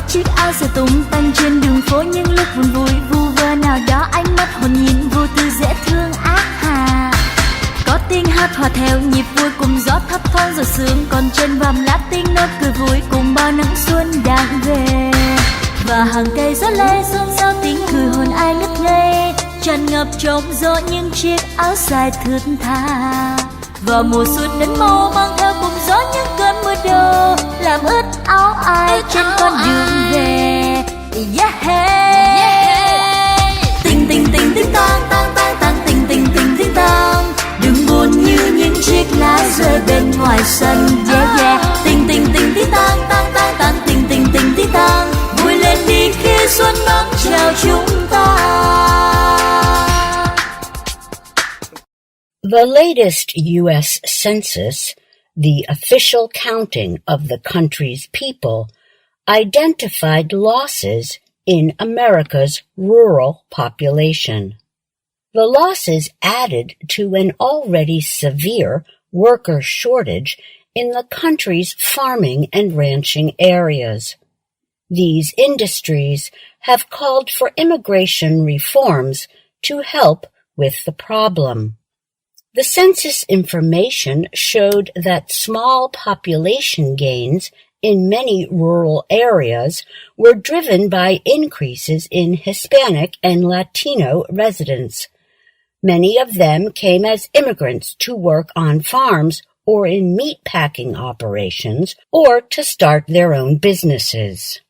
chiếc áo sẽ tung tăng trên đường phố những lúc buồn vui vu vơ nào đó ánh mắt hồn nhiên vô tư dễ thương ác hà. Có tiếng hát hòa theo nhịp vui cùng gió thấp thoáng rồi sương, còn trên vàm lá tiếng nốt cười vui cùng bao nắng xuân đang về. Và hàng cây gió lê xôn xao tiếng cười hồn ai ngất ngây, tràn ngập trong gió những chiếc áo dài thướt tha. Và mùa xuân đến màu mang theo cùng gió những cơn mưa đầu, làm ướt áo ai trên con đường về. Tình tình tình tình tang tang tang tang tình tình tình tình tang, đừng buồn như những chiếc lá rơi bên ngoài sân. Tình tình tình tình tang tang tang tang tình tình tình tình tang, vui lên đi khi xuân nắng chào chúng ta. The latest U.S. Census, the official counting of the country's people, identified losses in America's rural population. The losses added to an already severe worker shortage in the country's farming and ranching areas. These industries have called for immigration reforms to help with the problem. The census information showed that small population gains in many rural areas were driven by increases in Hispanic and Latino residents. Many of them came as immigrants to work on farms or in meatpacking operations or to start their own businesses.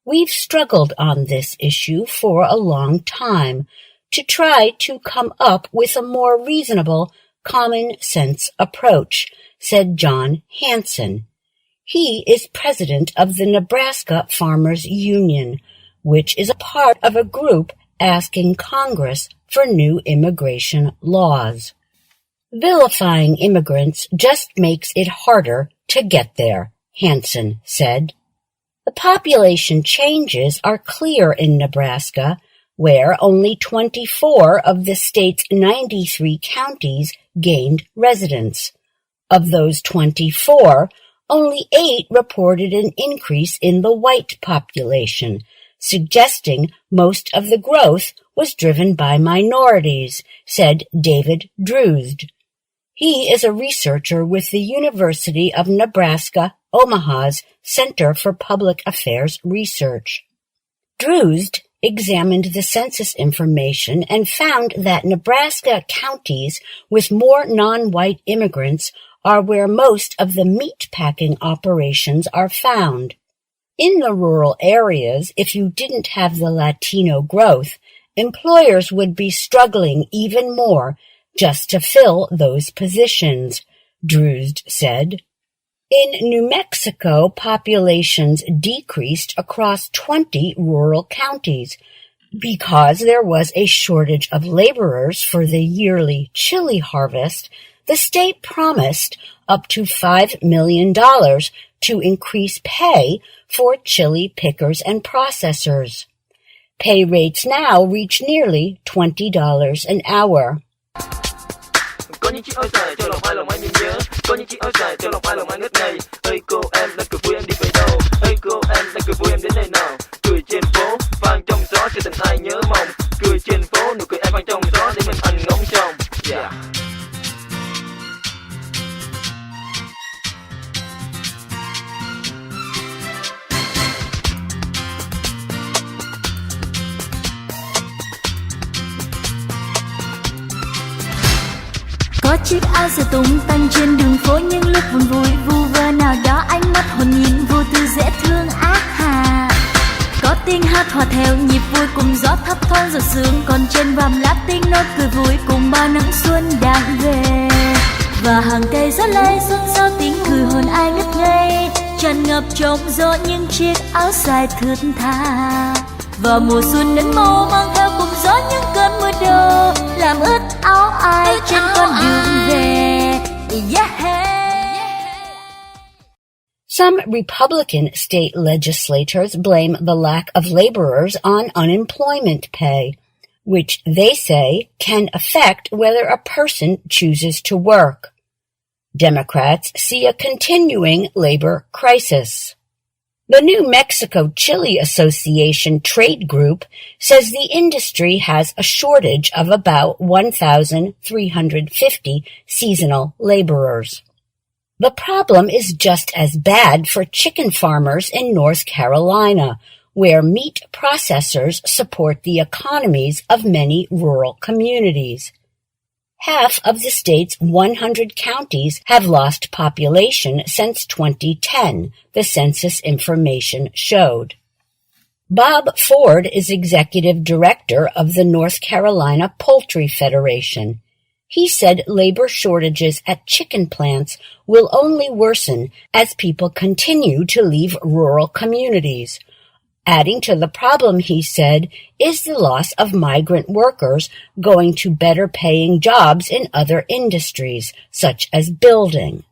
We've struggled on this issue for a long time to try to come up with a more reasonable, common-sense approach, said John Hansen. He is president of the Nebraska Farmers Union, which is a part of a group asking Congress for new immigration laws. Vilifying immigrants just makes it harder to get there, Hansen said. The population changes are clear in Nebraska, where only 24 of the state's 93 counties gained residents. Of those 24, only 8 reported an increase in the white population, suggesting most of the growth was driven by minorities, said David Druzd. He is a researcher with the University of Nebraska, Omaha's Center for Public Affairs Research. Druzd examined the census information and found that Nebraska counties with more non-white immigrants are where most of the meatpacking operations are found. In the rural areas, if you didn't have the Latino growth, employers would be struggling even more just to fill those positions, Druzd said. In New Mexico, populations decreased across 20 rural counties because there was a shortage of laborers for the yearly chili harvest. The state promised up to $5 million to increase pay for chili pickers and processors. Pay rates now reach nearly $20 an hour. Có những chiếc áo dài cho lòng ai nhìn nhớ, có những chiếc áo dài cho lòng ai ngất ngây. Ơi cô em đang cười vui em đi về đâu, ơi cô em đang cười vui em đến nơi nào. Cười trên phố vang trong gió cho tình ai nhớ mong, cười trên phố nụ cười em vang trong gió để mình anh ngóng trông. Có chiếc áo dài tung tăng trên đường phố những lúc buồn vui vu vơ nào đó ánh mắt hồn nhiên vô tư dễ thương ác hà. Có tiếng hát hòa theo nhịp vui cùng gió thấp thoáng rồi sương, còn trên vàm lá tiếng nốt cười vui cùng bao nắng xuân đang về. Và hàng cây gió lê xôn xao tiếng cười hồn ai ngất ngây, tràn ngập trong gió những chiếc áo dài thướt tha. Và mùa xuân đến màu mang theo cùng gió những cơn mưa đầu, làm ướt áo ai trên con đường về. Some Republican state legislators blame the lack of laborers on unemployment pay, which they say can affect whether a person chooses to work. Democrats see a continuing labor crisis. The New Mexico Chili Association trade group says the industry has a shortage of about 1,350 seasonal laborers. The problem is just as bad for chicken farmers in North Carolina, where meat processors support the economies of many rural communities. Half of the state's 100 counties have lost population since 2010, the census information showed. Bob Ford is executive director of the North Carolina Poultry Federation. He said labor shortages at chicken plants will only worsen as people continue to leave rural communities. Adding to the problem, he said, is the loss of migrant workers going to better-paying jobs in other industries, such as building.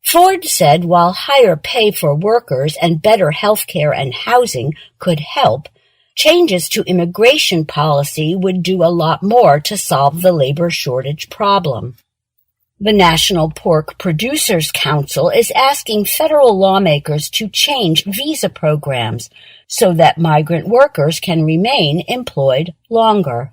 Ford said while higher pay for workers and better health care and housing could help, changes to immigration policy would do a lot more to solve the labor shortage problem. The National Pork Producers Council is asking federal lawmakers to change visa programs so that migrant workers can remain employed longer.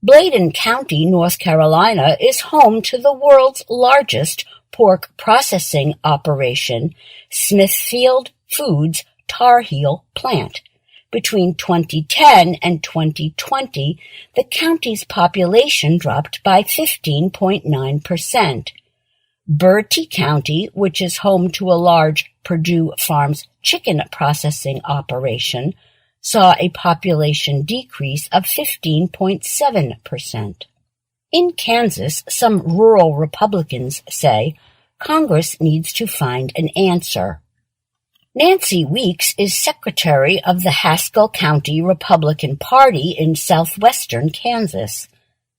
Bladen County, North Carolina, is home to the world's largest pork processing operation, Smithfield Foods Tar Heel Plant. Between 2010 and 2020, the county's population dropped by 15.9%. Bertie County, which is home to a large Purdue Farms chicken processing operation, saw a population decrease of 15.7%. In Kansas, some rural Republicans say Congress needs to find an answer. Nancy Weeks is secretary of the Haskell County Republican Party in southwestern Kansas.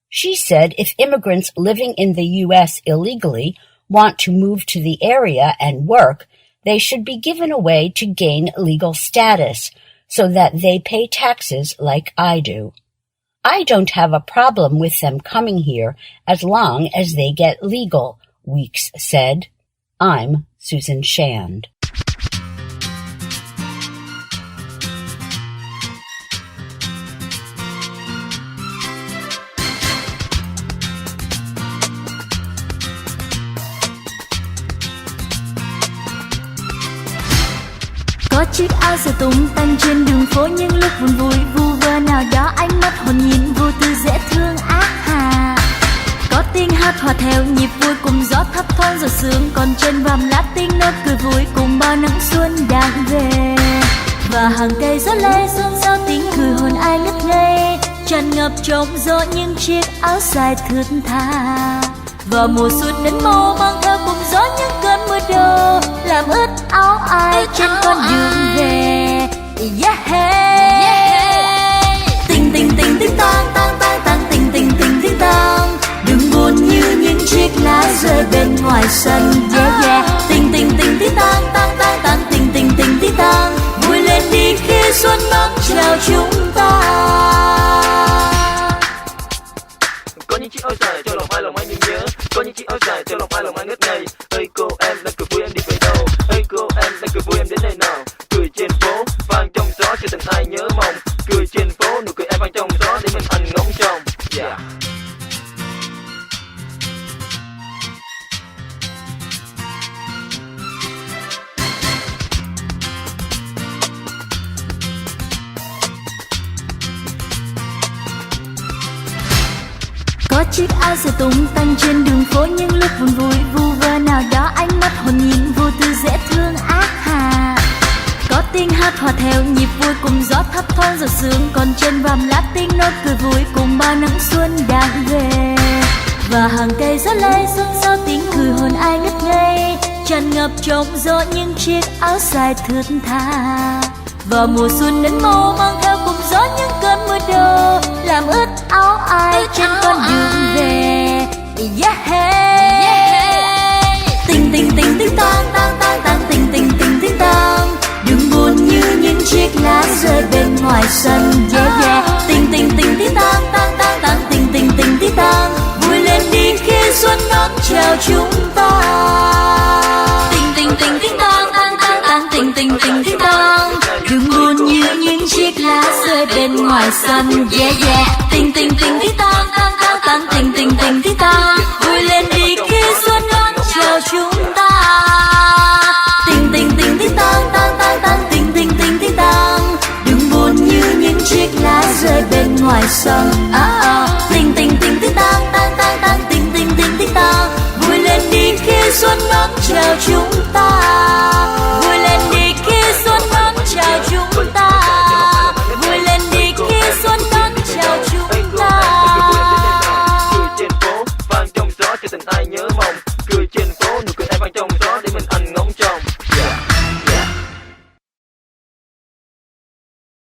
She said if immigrants living in the U.S. illegally want to move to the area and work, they should be given a way to gain legal status so that they pay taxes like I do. I don't have a problem with them coming here as long as they get legal, Weeks said. I'm Susan Shand. Có chiếc áo sơ tung tăng trên đường phố những lúc buồn vui vu vơ nào đó ánh mắt hồn nhiên vô tư dễ thương ác hà. Có tiếng hát hòa theo nhịp vui cùng gió thấp thoáng giọt sương còn trên vàm lá tiếng nốt cười vui cùng bao nắng xuân đang về. Và hàng cây gió lay xôn xao tiếng cười hồn ai ngất ngây tràn ngập trong gió những chiếc áo dài thướt tha. Và mùa xuân đến màu mang theo cùng gió những cơn mưa đầu làm ướt áo ai trên con đường về. Yeah, yeah. Tình tình tình tình tang tang tang tang tình tình tình tình tang. Đừng buồn như những chiếc lá rơi bên ngoài sân. Yeah, yeah. Tình tình tình tình tang tang tang tang tình tình tình tình tang. Vui lên đi khi xuân nắng chào chúng ta. Có những chiếc áo dài cho lòng ai nhìn nhớ. Có những chiếc áo dài cho lòng ai ngất ngây. Ơi cô em đang cười vui em đi về đâu. Ơi cô em đang cười vui em đến nơi nào. Cười trên phố vang trong gió chưa từng ai nhớ mong. Cười trên phố nụ cười em vang trong gió để mình anh ngóng trông. Yeah. Có chiếc áo sơ tung tăng trên đường phố những lúc buồn vui vu vơ nào đó ánh mắt hồn nhiên vô tư dễ thương ác hà. Có tiếng hát hòa theo nhịp vui cùng gió thấp thoáng giọt sương còn trên vàm lá tiếng nốt cười vui cùng bao nắng xuân đang về. Và hàng cây gió lay xôn xao tiếng cười hồn ai ngất ngây tràn ngập trong gió những chiếc áo dài thướt tha. Và mùa xuân đến màu mang theo cùng gió những cơn mưa đầu làm ướt áo ai trên con đường về. Yeah, yeah. Tình tình tình tình tang tang tang tang tình tình tình tình tang. Đừng buồn như những chiếc lá rơi bên ngoài sân. Yeah, yeah. Tình tình tình tình tang tang tang tang tình tình tình tình tang. Vui lên đi khi xuân nắng chào chúng ta. Tình tình tình tình tang tang tang tang tình tình tình tình. sân. Yeah yeah, tình tình tình tí tang tang tang tang, tình tình tình tí tang, vui lên đi khi xuân đón chào chúng ta. Tình tình tình tí tang tang tang tang, tình tình tình tí tang, đừng buồn như những chiếc lá rơi bên ngoài sân.